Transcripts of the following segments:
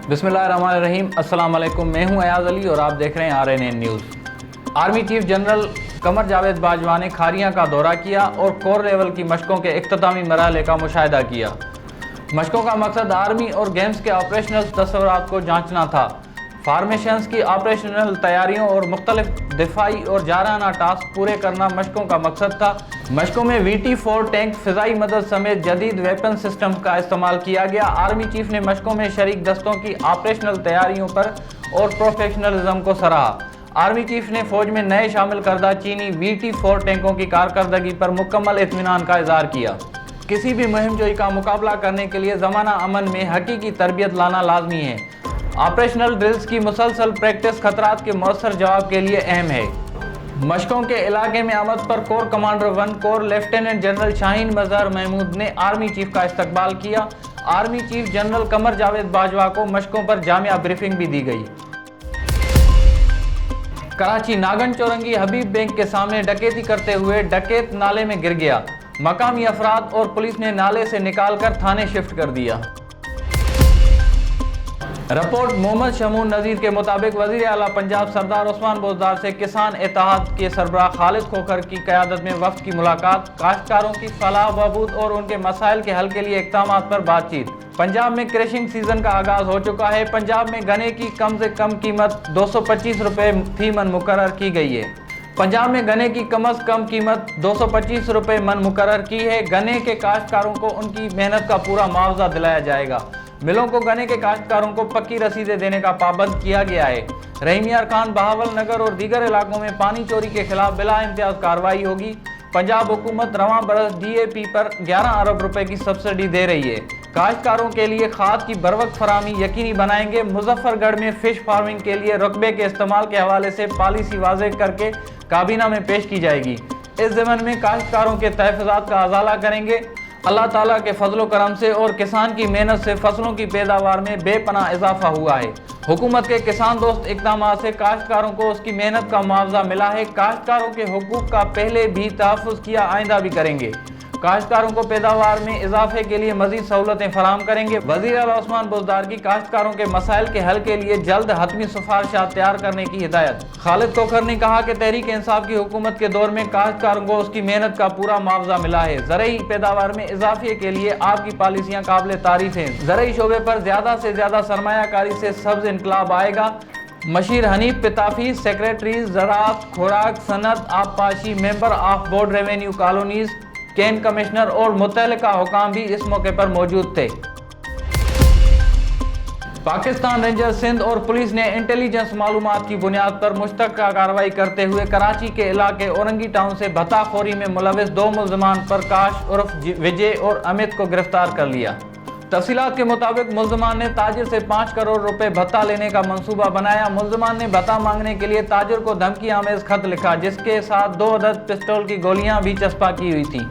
बिस्मिल्लाहिर्रहमानिर्रहीम। अस्सलाम वालेकुम। मैं हूं अयाज अली और आप देख रहे हैं RNN news. Army chief general Qamar Javed Bajwa ने खारियां का दौरा किया और कोर लेवल की मशकों के इख्तितामी मरहले का मुशाहिदा किया। मशकों का मकसद आर्मी और गेम्स के ऑपरेशनल तस्वुरात को जांचना था। फार्मेशंस की ऑपरेशनल तैयारियों और मुख्तलिफ दिफाई और जाराना टास्क पूरे करना मशकों का मकसद था। मशकों में VT-4 टैंक, फ़िज़ाई मदद समेत जदीद वेपन सिस्टम का इस्तेमाल किया गया। आर्मी चीफ ने मशकों में शरीक दस्तों की ऑपरेशनल तैयारियों पर और प्रोफेशनलिज्म को सराहा। आर्मी चीफ ने फौज में नए शामिल करदा चीनी VT-4 टैंकों की कारकर्दगी पर मुकम्मल इत्मीनान का इज़हार किया। किसी भी मुहिम जोई का मुकाबला करने के लिए ज़माना अमन में हकीकी तरबियत लाना लाजमी है। ऑपरेशनल ड्रिल्स की मुसलसल प्रैक्टिस खतरात के मौसर जवाब के लिए अहम है। मशकों के इलाके में आमद पर corps commander 1 corps lieutenant general Shaheen Mazhar Mahmood ने आर्मी चीफ का इस्तकबाल किया। Army chief general Qamar Javed Bajwa को मशकों पर जामिया ब्रीफिंग भी दी गई। कराची नागन चौरंगी हबीब बैंक के सामने डकैती करते हुए डकैत नाले में गिर गया। मकामी अफराद और पुलिस ने नाले से निकालकर थाने शिफ्ट कर दिया। रिपोर्ट मोहम्मद शमून नज़ीर के मुताबिक वज़ीर आला पंजाब सरदार उस्मान बोजदार से किसान इत्तेहाद के सरबराह खालिद खोखर की क़यादत में वफ़द की मुलाकात, काश्तकारों की फलाह बहबूद और उनके मसाइल के हल के लिए इक़दामात पर बातचीत। पंजाब में क्रशिंग सीजन का आगाज़ हो चुका है। पंजाब में गन्ने की कम से कम कीमत 225 रुपये फी मन मुकर्रर की गई है। पंजाब में गन्ने की कम से कम कीमत 225 रुपये मन मुकर्रर की है। गन्ने के काश्तकारों को उनकी मेहनत का पूरा मुआवजा दिलाया जाएगा। मिलों को गन्ने के काश्तकारों को पक्की रसीदें देने का पाबंद किया गया है। रहीमियार खान, बहावल नगर और दीगर इलाकों में पानी चोरी के खिलाफ बिला इम्तियाज कार्रवाई होगी। पंजाब हुकूमत रवां बरस DAP पर 11 अरब रुपए की सब्सिडी दे रही है। काश्तकारों के लिए खाद की बरवक्त फराहमी यकीनी बनाएंगे। मुजफ्फरगढ़ में फिश फार्मिंग के लिए रकबे के इस्तेमाल के हवाले से पॉलिसी वाज़ेह करके काबीना में पेश की जाएगी। इस ज़मन में काश्तकारों के तहफ़्फ़ुज़ात का अज़ाला करेंगे। अल्लाह ताला के फजलो करम से और किसान की मेहनत से फसलों की पैदावार में बेपनाह इजाफा हुआ है। हुकूमत के किसान दोस्त इक़दाम से काश्तकारों को उसकी मेहनत का मुआवजा मिला है। काश्तकारों के हुकूक का पहले भी तहफ़्फ़ुज़ किया, आइंदा भी करेंगे। काश्तकारों को पैदावार में इजाफे के लिए मज़ीद सहूलतें फराहम करेंगे। वज़ीर आला उस्मान बोजदार की काश्तकारों के मसाइल के हल के लिए जल्द हतमी सिफारिशात तैयार करने की हिदायत। खालिद खोखर ने कहा कि तहरीक इंसाफ की हुकूमत के दौर में काश्तकारों को उसकी मेहनत का पूरा मुआवजा मिला है। ज़रई पैदावार में इजाफे के लिए आपकी पॉलिसियाँ काबिल तारीफ हैं। ज़रई शोबे पर ज़्यादा से ज़्यादा सरमायाकारी से सब्ज़ इनकलाब आएगा। मशीर हनीफ पिताफी, सेक्रेटरी ज़राअत, खुराक, सनत, आबपाशी, member of board revenue colonies, cane commissioner और मुतल्लिका हुकाम भी इस मौके पर मौजूद थे। पाकिस्तान रेंजर्स सिंध और पुलिस ने इंटेलिजेंस मालूमात की बुनियाद पर मुश्तरका कार्रवाई करते हुए कराची के इलाके औरंगी टाउन से भत्ताखोरी में मुलविस 2 मुल्ज़मान प्रकाश उर्फ विजय और अमित को गिरफ्तार कर लिया। तफसीलात के मुताबिक मुल्ज़मान ने ताजिर से 5 करोड़ रुपए भत्ता लेने का मंसूबा बनाया। मुल्ज़मान ने भत्ता मांगने के लिए ताजिर को धमकी आमेज खत लिखा, जिसके साथ 2 अदद पिस्टल की गोलियां भी चस्पा की हुई थी।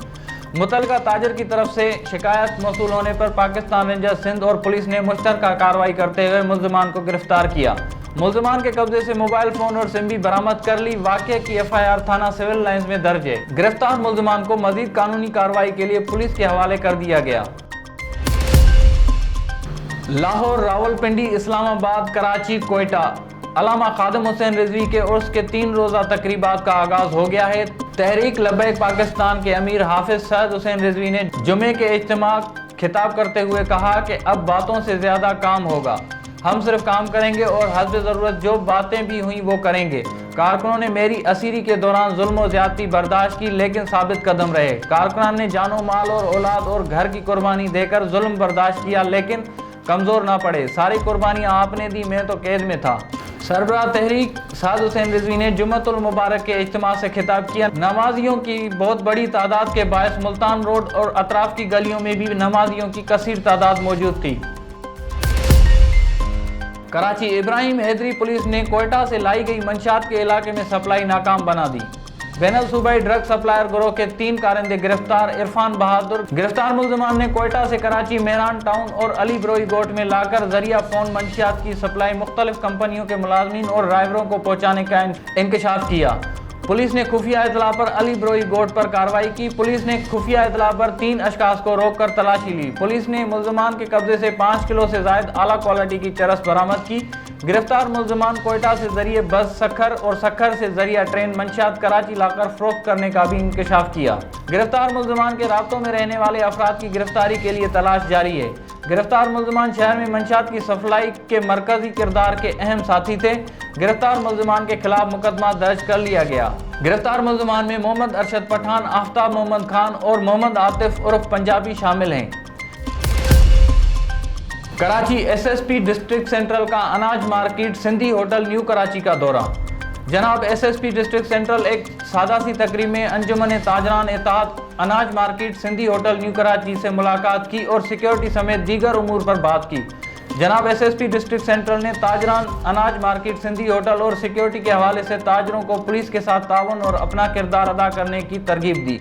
मुतल्लिका ताजिर की तरफ से शिकायत मौसूल होने पर पाकिस्तान रेंजर्स सिंध और पुलिस ने मुश्तरका कार्रवाई करते हुए मुल्ज़मान को गिरफ्तार किया। मुल्ज़मान के कब्जे से मोबाइल फ़ोन और सिम भी बरामद कर ली। वाक़े की FIR थाना सिविल लाइंस में दर्ज है। गिरफ्तार मुल्ज़मान को मज़ीद कानूनी कार्रवाई के लिए पुलिस के हवाले कर दिया गया। लाहौर, रावलपिंडी, इस्लामाबाद, कराची, कोयटा अल्लामा खादिम हुसैन रिजवी के उर्स के 3 रोज़ा तकरीबात का आगाज़ हो गया है। तहरीक लब्बैक पाकिस्तान के अमीर हाफिज सैयद हुसैन रिजवी ने जुमे के इज्तिमा खिताब करते हुए कहा कि अब बातों से ज़्यादा काम होगा। हम सिर्फ काम करेंगे और हस्ब ज़रूरत जो बातें भी हुई वो करेंगे। कारकुनों ने मेरी असीरी के दौरान जुल्म और ज़्यादती बर्दाश्त की, लेकिन साबित कदम रहे। कारकुनान ने जानो माल और औलाद और घर की कुर्बानी देकर जुल्म बर्दाश्त किया, लेकिन कमज़ोर ना पड़े। सारी कुर्बानियाँ आपने दी, मैं तो कैद में था। सरबराह तहरीक सैयद हुसैन रिजवी ने जुम्मतुल मुबारक के इज्तिमा से खिताब किया। नमाजियों की बहुत बड़ी तादाद के बायस मुल्तान रोड और अतराफ की गलियों में भी नमाजियों की कसीर तादाद मौजूद थी। कराची इब्राहिम हैदरी पुलिस ने कोयटा से लाई गई मंशात के इलाके में सप्लाई नाकाम बना दी। बैनुल सूबाई ड्रग सप्लायर गिरोह के 3 कारिंदे गिरफ्तार। इरफान बहादुर गिरफ्तार मुल्ज़मान ने कोयटा से कराची मेहरान टाउन और अली ब्रोई गोट में लाकर जरिया फ़ोन मंशियात की सप्लाई मुख्तलिफ कंपनियों के मुलाजमीन और ड्राइवरों को पहुँचाने का इंकशाफ किया। पुलिस ने खुफिया इतला पर अली ब्रोई गोट पर कार्रवाई की। पुलिस ने खुफिया इतला पर 3 अशखास को रोक कर तलाशी ली। पुलिस ने मुल्ज़मान के कब्जे से 5 किलो से ज़ायद आला क्वालिटी की चरस बरामद की। गिरफ्तार मुल्ज़मान कोयटा से जरिए बस सखर और सखर से जरिए ट्रेन मंशियात कराची लाकर फरोख्त करने का भी इंकशाफ किया। गिरफ्तार मुल्ज़मान के राब्तों में रहने वाले अफराद की गिरफ्तारी के लिए तलाश जारी है। गिरफ्तार मुल्ज़मान शहर में मंशियात की सप्लाई के मरकजी किरदार के अहम साथी थे। गिरफ्तार मुल्ज़मान के खिलाफ मुकदमा दर्ज कर लिया गया। गिरफ्तार मुल्ज़मान में मोहम्मद अरशद पठान, आफ्ताब मोहम्मद खान और मोहम्मद आतिफ उर्फ पंजाबी शामिल हैं। कराची एसएसपी डिस्ट्रिक्ट सेंट्रल का अनाज market Sindhi hotel new Karachi का दौरा। जनाब एसएसपी डिस्ट्रिक्ट सेंट्रल एक सादा सी तकरीब में अंजुमन ताजरान इत्तेहाद अनाज market Sindhi hotel new Karachi से मुलाकात की और सिक्योरिटी समेत दीगर उमूर पर बात की। जनाब एसएसपी डिस्ट्रिक्ट सेंट्रल ने ताजरान अनाज मार्केट सिंधी होटल और सिक्योरिटी के हवाले से ताजरों को पुलिस के साथ ताउन और अपना किरदार अदा करने की तरगीब दी।